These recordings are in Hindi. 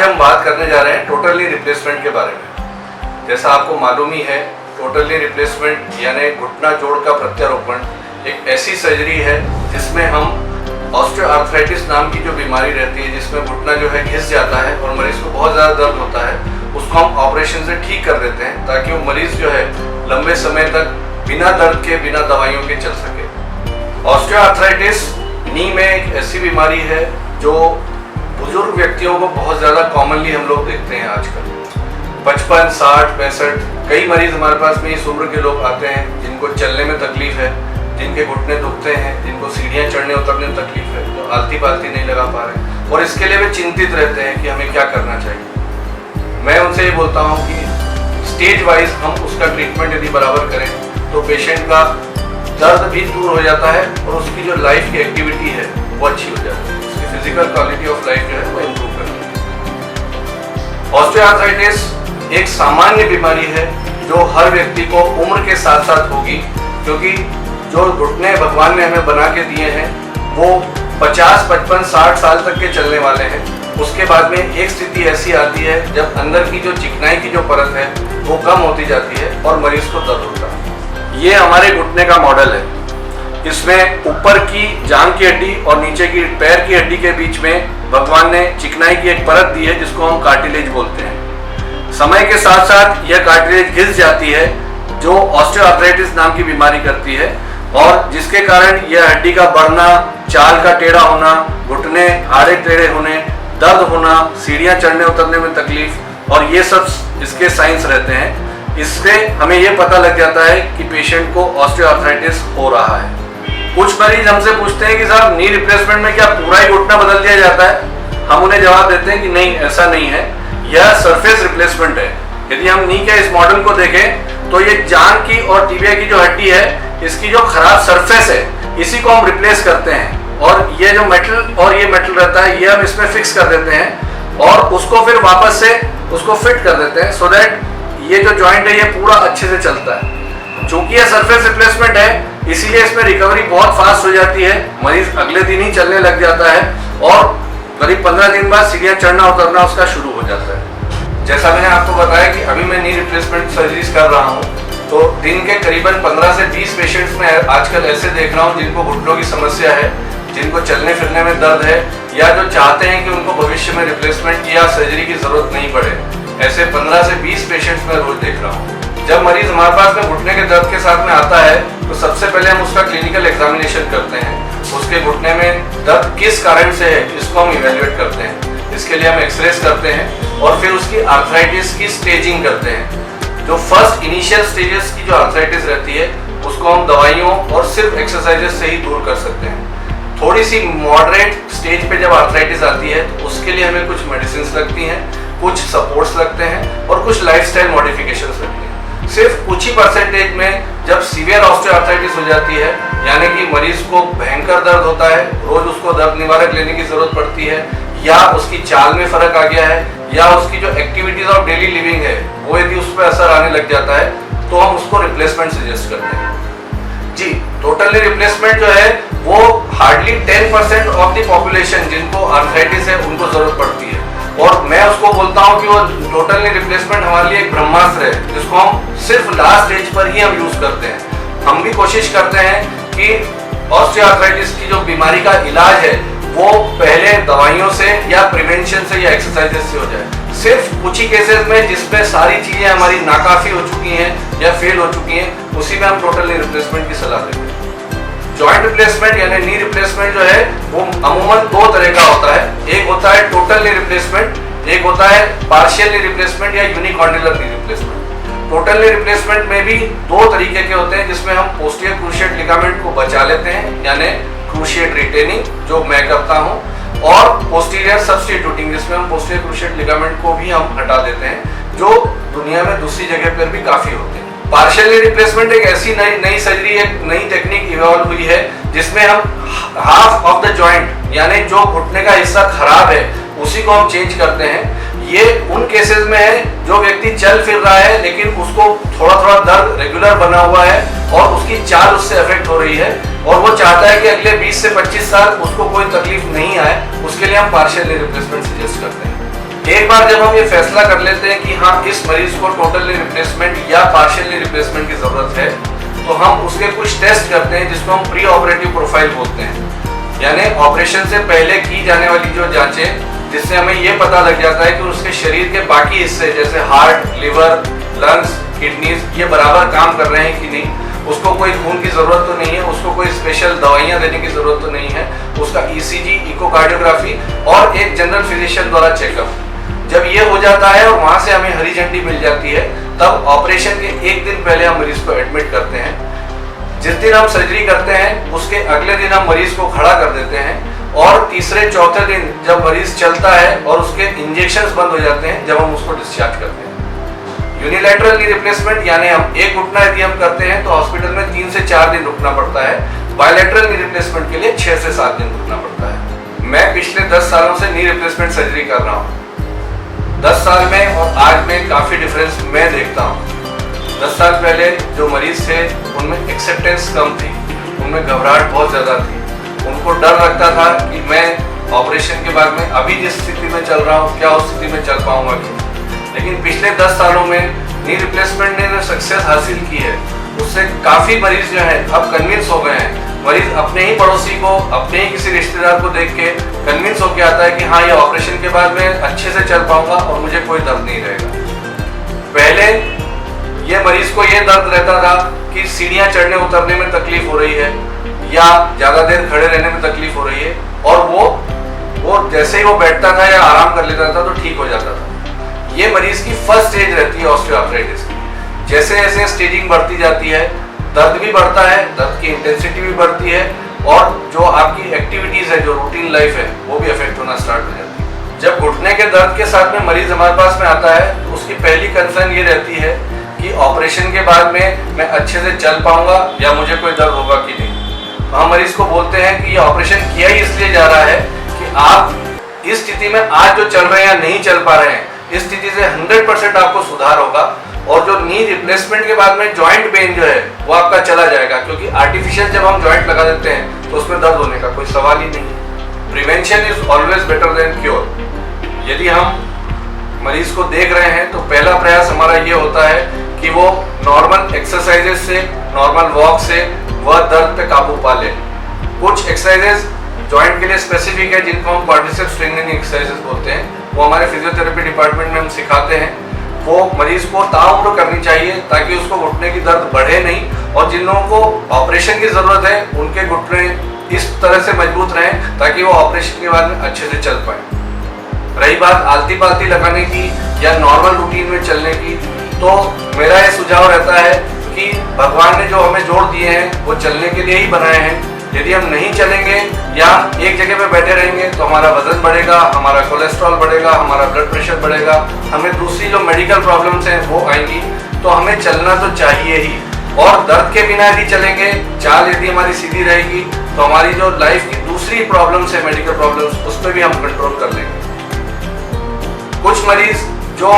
आज हम बात करने जा रहे हैं टोटल नी रिप्लेसमेंट के बारे में। जैसा आपको मालूम ही है, टोटल नी रिप्लेसमेंट यानी घुटना जोड़ का प्रत्यारोपण एक ऐसी सर्जरी है जिसमें हम ऑस्टियोआर्थराइटिस नाम की जो बीमारी रहती है, जिसमें घुटना जो है घिस जाता है और मरीज को बहुत ज़्यादा दर्द होता है, उसको हम ऑपरेशन से ठीक कर देते हैं ताकि वो मरीज जो है लंबे समय तक बिना दर्द के, बिना दवाइयों के चल सके। ऑस्टियोआर्थराइटिस नी में एक ऐसी बीमारी है जो बुजुर्ग व्यक्तियों को बहुत ज़्यादा कॉमनली हम लोग देखते हैं आजकल। 55, 60, 65 कई मरीज हमारे पास में इस उम्र के लोग आते हैं जिनको चलने में तकलीफ है, जिनके घुटने दुखते हैं, जिनको सीढ़ियाँ चढ़ने उतरने में तकलीफ है, जो आलती पालती नहीं लगा पा रहे और इसके लिए वे चिंतित रहते हैं कि हमें क्या करना चाहिए। मैं उनसे ये बोलता हूँ कि स्टेज वाइज हम उसका ट्रीटमेंट यदि बराबर करें तो पेशेंट का दर्द भी दूर हो जाता है और उसकी जो लाइफ की एक्टिविटी है वो अच्छी हो जाती है, उसकी फिजिकल क्वालिटी ऑफ लाइफ जो है वो इम्प्रूव करती है। ऑस्टियोआर्थराइटिस एक सामान्य बीमारी है जो हर व्यक्ति को उम्र के साथ साथ होगी, क्योंकि जो घुटने भगवान ने हमें बना के दिए हैं वो 50, 55, 60 साल तक के चलने वाले हैं। उसके बाद में एक स्थिति ऐसी आती है जब अंदर की जो चिकनाई की जो परत है वो कम होती जाती है और मरीज को दर्द होता है। ये हमारे घुटने का मॉडल है। इसमें ऊपर की जांघ की हड्डी और नीचे की पैर की हड्डी के बीच में भगवान ने चिकनाई की एक परत दी है जिसको हम कार्टिलेज बोलते हैं। समय के साथ साथ यह कार्टिलेज घिस जाती है जो ऑस्टियोआर्थराइटिस नाम की बीमारी करती है और जिसके कारण यह हड्डी का बढ़ना, चाल का टेढ़ा होना, घुटने आड़े टेढ़े होने, दर्द होना, सीढ़ियाँ चढ़ने उतरने में तकलीफ और ये सब इसके साइंस रहते हैं। इससे हमें ये पता लग जाता है कि पेशेंट को ऑस्टियोआर्थराइटिस हो रहा है। कुछ मरीज हमसे पूछते हैं कि साहब नी रिप्लेसमेंट में क्या पूरा ही घुटना बदल दिया जाता है? हम उन्हें जवाब देते हैं कि नहीं, ऐसा नहीं है, यह सरफेस रिप्लेसमेंट है। यदि हम नी के इस मॉडल को देखें तो ये जांघ की और टिबिया की जो हड्डी है, इसकी जो खराब सरफेस है, इसी को हम रिप्लेस करते हैं और ये जो मेटल और ये मेटल रहता है ये हम इसमें फिक्स कर देते हैं और उसको फिर वापस से उसको फिट कर देते हैं सो दैट ये जो जॉइंट है ये पूरा अच्छे से चलता है। चूंकि ये सरफेस रिप्लेसमेंट है इसीलिए इसमें रिकवरी बहुत फास्ट हो जाती है, मरीज अगले दिन ही चलने लग जाता है और करीब 15 दिन बाद सीढ़ियाँ चढ़ना उतरना उसका शुरू हो जाता है। जैसा मैंने आपको बताया कि अभी मैं नी रिप्लेसमेंट सर्जरीज कर रहा हूँ, तो दिन के करीबन 15 से 20 पेशेंट्स में आजकल ऐसे देख रहा हूँ जिनको घुटनों की समस्या है, जिनको चलने फिरने में दर्द है या जो चाहते हैं कि उनको भविष्य में रिप्लेसमेंट या सर्जरी की जरूरत नहीं पड़े। ऐसे 15 से 20 पेशेंट्स में रोज देख रहा हूँ। जब मरीज हमारे पास में घुटने के दर्द के साथ में आता है तो सबसे पहले हम उसका क्लिनिकल एग्जामिनेशन करते हैं। उसके घुटने में दर्द किस कारण से है इसको हम इवेल्युएट करते हैं। इसके लिए हम एक्सरेस करते हैं और फिर उसकी आर्थराइटिस की स्टेजिंग करते हैं। जो फर्स्ट इनिशियल स्टेजेस की जो आर्थराइटिस रहती है उसको हम दवाइयों और सिर्फ एक्सरसाइजेस से ही दूर कर सकते हैं। थोड़ी सी मॉडरेट स्टेज पे जब आर्थराइटिस आती है तो उसके लिए हमें कुछ मेडिसिन लगती हैं, कुछ सपोर्ट्स लगते हैं और कुछ लाइफस्टाइल मॉडिफिकेशंस लगती हैं। सिर्फ कुछ ही परसेंटेज में जब सीवियर ऑस्टियोआर्थराइटिस हो जाती है, यानी कि मरीज को भयंकर दर्द होता है, रोज उसको दर्द निवारक लेने की जरूरत पड़ती है, या उसकी चाल में फर्क आ गया है, या उसकी जो एक्टिविटीज ऑफ डेली लिविंग है वो यदि उस पर असर आने लग जाता है तो हम उसको रिप्लेसमेंट सजेस्ट करते हैं। जी, टोटल नी रिप्लेसमेंट जो है वो हार्डली 10% ऑफ द पॉपुलेशन जिनको आर्थराइटिस है उनको जरूरत पड़ती है और मैं उसको बोलता हूँ कि वो टोटल नी रिप्लेसमेंट हमारे लिए एक ब्रह्मास्त्र है जिसको हम सिर्फ लास्ट स्टेज पर ही हम यूज करते हैं। हम भी कोशिश करते हैं कि ऑस्टियोआर्थराइटिस की जो बीमारी का इलाज है वो पहले दवाइयों से या प्रिवेंशन से या एक्सरसाइजेस से हो जाए। सिर्फ कुछ ही केसेस में जिसमें सारी चीजें हमारी नाकाफी हो चुकी हैं या फेल हो चुकी हैं उसी में हम टोटल नी रिप्लेसमेंट की सलाह देते हैं। जॉइंट रिप्लेसमेंट यानी नी रिप्लेसमेंट जो है वो अमूमन दो तरह का होता है। एक होता है टोटल नी रिप्लेसमेंट, एक होता है पार्शियल नी रिप्लेसमेंट या unicondylar knee replacement. Total knee replacement में भी दो तरीके के होते हैं जिसमें हम पोस्टीरियर क्रूशिएट लिगामेंट को बचा लेते हैं यानी क्रूशिएट रिटेनिंग जो मैं करता हूं, और पोस्टीरियर सब्स्टिट्यूटिंग जिसमें हम पोस्टीरियर क्रूशिएट लिगामेंट को भी हम हटा देते हैं, जो दुनिया में दूसरी जगह पर भी काफी होते हैं। पार्शियल नी रिप्लेसमेंट एक ऐसी नई सर्जरी, एक नई टेक्निक इवॉल्व हुई है जिसमें हम हाफ ऑफ द जॉइंट यानी जो घुटने का हिस्सा खराब है उसी को हम चेंज करते हैं। ये उन केसेस में है जो व्यक्ति चल फिर रहा है लेकिन उसको थोड़ा थोड़ा दर्द रेगुलर बना हुआ है और उसकी चाल उससे अफेक्ट हो रही है और वो चाहता है कि अगले 20 से 25 साल उसको कोई तकलीफ नहीं आए, उसके लिए हम पार्शियल नी रिप्लेसमेंट सजेस्ट करते हैं। एक बार जब हम ये फैसला कर लेते हैं कि हाँ इस मरीज को टोटली रिप्लेसमेंट या पार्शियली रिप्लेसमेंट की जरूरत है, तो हम उसके कुछ टेस्ट करते हैं जिसको हम प्री ऑपरेटिव प्रोफाइल बोलते हैं, यानी ऑपरेशन से पहले की जाने वाली जो जांचें, जिससे हमें ये पता लग जाता है कि उसके शरीर के बाकी हिस्से जैसे हार्ट, लिवर, लंग्स, किडनीज ये बराबर काम कर रहे हैं कि नहीं, उसको कोई खून की जरूरत तो नहीं है, उसको कोई स्पेशल दवाइयां देने की जरूरत तो नहीं है, उसका ईसीजी, इकोकार्डियोग्राफी और एक जनरल फिजिशियन द्वारा चेकअप। जब ये हो जाता है और वहां से हमें हरी झंडी मिल जाती है, तब ऑपरेशन के एक दिन पहले हम मरीज को एडमिट करते हैं। जिस दिन हम सर्जरी करते हैं उसके अगले दिन हम मरीज को खड़ा कर देते हैं और तीसरे चौथे दिन जब मरीज चलता है और उसके इंजेक्शंस बंद हो जाते हैं, जब हम उसको डिस्चार्ज करते हैं। यूनिलैटरल नी रिप्लेसमेंट यानी हम एक घुटना यदि हम करते हैं तो हॉस्पिटल में 3 से 4 दिन रुकना पड़ता है। बायलैटरल नी रिप्लेसमेंट के लिए 6 से 7 दिन रुकना पड़ता है। मैं पिछले 10 सालों से नी रिप्लेसमेंट सर्जरी कर रहा हूँ। 10 साल में और आज में काफी डिफरेंस मैं देखता हूँ। 10 साल पहले जो मरीज थे उनमें एक्सेप्टेंस कम थी, उनमें घबराहट बहुत ज्यादा थी, उनको डर लगता था कि मैं ऑपरेशन के बाद में अभी जिस स्थिति में चल रहा हूँ क्या उस स्थिति में चल पाऊंगा कि। लेकिन पिछले 10 सालों में नी रिप्लेसमेंट ने जो सक्सेस हासिल की है उससे काफी मरीज जो है अब कन्विंस हो गए हैं। मरीज अपने ही पड़ोसी को, अपने ही किसी रिश्तेदार को देख के कन्विंस होकर आता है कि हाँ ये ऑपरेशन के बाद में अच्छे से चल पाऊंगा और मुझे कोई दर्द नहीं रहेगा। पहले ये मरीज को ये दर्द रहता था कि सीढ़ियां चढ़ने उतरने में तकलीफ हो रही है या ज्यादा देर खड़े रहने में तकलीफ हो रही है, और वो जैसे ही वो बैठता था या आराम कर लेता था तो ठीक हो जाता था। ये मरीज की फर्स्ट स्टेज रहती है ऑस्टियोआर्थराइटिस की। जैसे जैसे स्टेजिंग बढ़ती जाती है दर्द भी बढ़ता है, दर्द की इंटेंसिटी भी बढ़ती है और जो आपकी एक्टिविटीज है, जो रूटीन लाइफ है, वो भी अफेक्ट होना स्टार्ट हो जाती है। जब घुटने के दर्द के साथ में मरीज हमारे पास में आता है तो उसकी पहली कंसर्न ये रहती है कि ऑपरेशन के बाद में मैं अच्छे से चल पाऊंगा या मुझे कोई दर्द होगा कि नहीं। तो हम मरीज को बोलते हैं कि ये ऑपरेशन किया ही इसलिए जा रहा है कि आप इस स्थिति में आज जो चल रहे हैं या नहीं चल पा रहे हैं, इस स्थिति से 100% आपको सुधार होगा और जो नी रिप्लेसमेंट के बाद में जॉइंट पेन जो है वो आपका चला जाएगा, क्योंकि आर्टिफिशियल जब हम जॉइंट लगा देते हैं तो उसमें दर्द होने का कोई सवाल ही नहीं। Prevention is always better than cure. यदि हम मरीज को देख रहे हैं तो पहला प्रयास हमारा ये होता है कि वो नॉर्मल एक्सरसाइजेस से, नॉर्मल वॉक से वह दर्द पे काबू पा ले। कुछ एक्सरसाइजेस जॉइंट के लिए स्पेसिफिक है जिनको हम क्वाड्रिसेप्स स्ट्रेंथनिंग एक्सरसाइजेस बोलते हैं, वो हमारे फिजियोथेरेपी डिपार्टमेंट में हम सिखाते हैं। वो मरीज को ताउम्र करनी चाहिए ताकि उसको घुटने की दर्द बढ़े नहीं, और जिन लोगों को ऑपरेशन की जरूरत है उनके घुटने इस तरह से मजबूत रहें ताकि वो ऑपरेशन के बाद में अच्छे से चल पाए। रही बात आलती पालती लगाने की या नॉर्मल रूटीन में चलने की, तो मेरा ये सुझाव रहता है कि भगवान ने जो हमें जोड़ दिए हैं वो चलने के लिए ही बनाए हैं। यदि हम नहीं चलेंगे या एक जगह पे बैठे रहेंगे तो हमारा वजन बढ़ेगा, हमारा कोलेस्ट्रॉल बढ़ेगा, हमारा ब्लड प्रेशर बढ़ेगा, हमें दूसरी जो मेडिकल प्रॉब्लम्स हैं वो आएंगी। तो हमें चलना तो चाहिए ही, और दर्द के बिना यदि चलेंगे, चाल यदि हमारी सीधी रहेगी तो हमारी जो लाइफ की दूसरी प्रॉब्लम्स है, मेडिकल प्रॉब्लम्स, उस पर भी हम कंट्रोल कर लेंगे। कुछ मरीज जो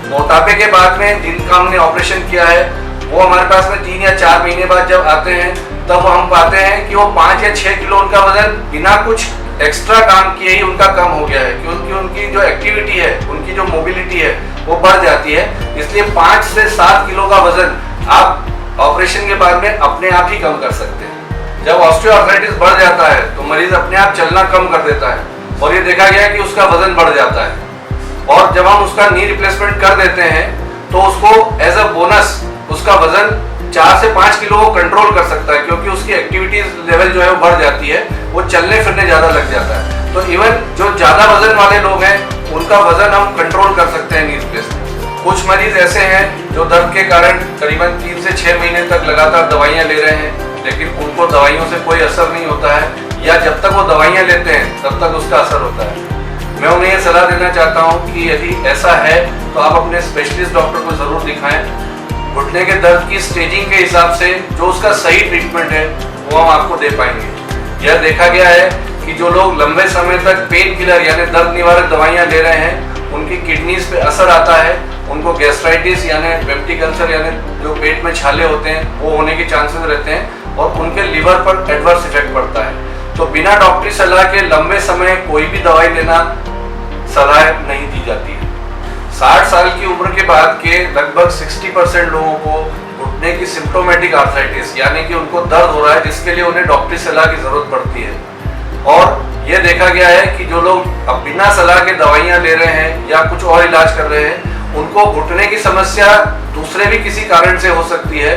मोटापे के बाद में जिनका हमने ऑपरेशन किया है वो हमारे पास में 3 या 4 महीने बाद जब आते हैं तब हम पाते हैं कि वो 5 या 6 किलो उनका वजन बिना कुछ एक्स्ट्रा काम किए ही उनका कम हो गया है, क्योंकि उनकी जो एक्टिविटी है, उनकी जो मोबिलिटी है वो बढ़ जाती है। इसलिए 5 से 7 किलो का वजन आप ऑपरेशन के बाद में अपने आप ही कम कर सकते हैं। जब ऑस्टियोआर्थराइटिस बढ़ जाता है तो मरीज अपने आप चलना कम कर देता है और ये देखा गया कि उसका वजन बढ़ जाता है, और जब हम उसका नी रिप्लेसमेंट कर देते हैं तो उसको एज अ बोनस उसका वजन 4 से 5 किलो वो कंट्रोल कर सकता है, क्योंकि उसकी एक्टिविटीज लेवल जो है वो बढ़ जाती है, वो चलने फिरने ज्यादा लग जाता है। तो इवन जो ज्यादा वजन वाले लोग हैं उनका वजन हम कंट्रोल कर सकते हैं नी रिप्लेसमेंट। कुछ मरीज ऐसे हैं जो दर्द के कारण करीबन 3 से 6 महीने तक लगातार दवाइयां ले रहे हैं, लेकिन उनको दवाइयों से कोई असर नहीं होता है, या जब तक वो दवाइयां लेते हैं तब तक उसका असर होता है। मैं उन्हें ये सलाह देना चाहता हूँ कि यदि ऐसा है तो आप अपने स्पेशलिस्ट डॉक्टर को जरूर दिखाएं। घुटने के दर्द की स्टेजिंग के हिसाब से जो उसका सही ट्रीटमेंट है वो हम आपको दे पाएंगे। यह देखा गया है कि जो लोग लंबे समय तक पेन किलर यानी दर्द निवारक दवाइयां ले रहे हैं उनकी किडनीज पे असर आता है, उनको गैस्ट्राइटिस यानी पेप्टिक अल्सर यानी जो पेट में छाले होते हैं वो होने के चांसेस रहते हैं, और उनके लिवर पर एडवर्स इफेक्ट पड़ता है। तो बिना डॉक्टरी सलाह के लंबे समय कोई भी दवाई लेना सलाह नहीं दी जाती है। 60 साल की उम्र के बाद के लगभग 60% लोगों को घुटने की सिम्प्टोमेटिक आर्थराइटिस यानी कि उनको दर्द हो रहा है जिसके लिए उन्हें डॉक्टरी सलाह की जरूरत पड़ती है। और यह देखा गया है कि जो लोग अब बिना सलाह के दवाइयां ले रहे हैं या कुछ और इलाज कर रहे हैं उनको घुटने की समस्या दूसरे भी किसी कारण से हो सकती है।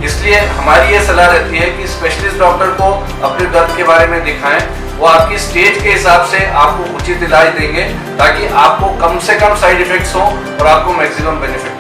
इसलिए हमारी ये सलाह रहती है कि स्पेशलिस्ट डॉक्टर को अपने दर्द के बारे में दिखाएं, वो आपकी स्टेज के हिसाब से आपको उचित इलाज देंगे ताकि आपको कम से कम साइड इफेक्ट्स हो और आपको मैक्सिमम बेनिफिट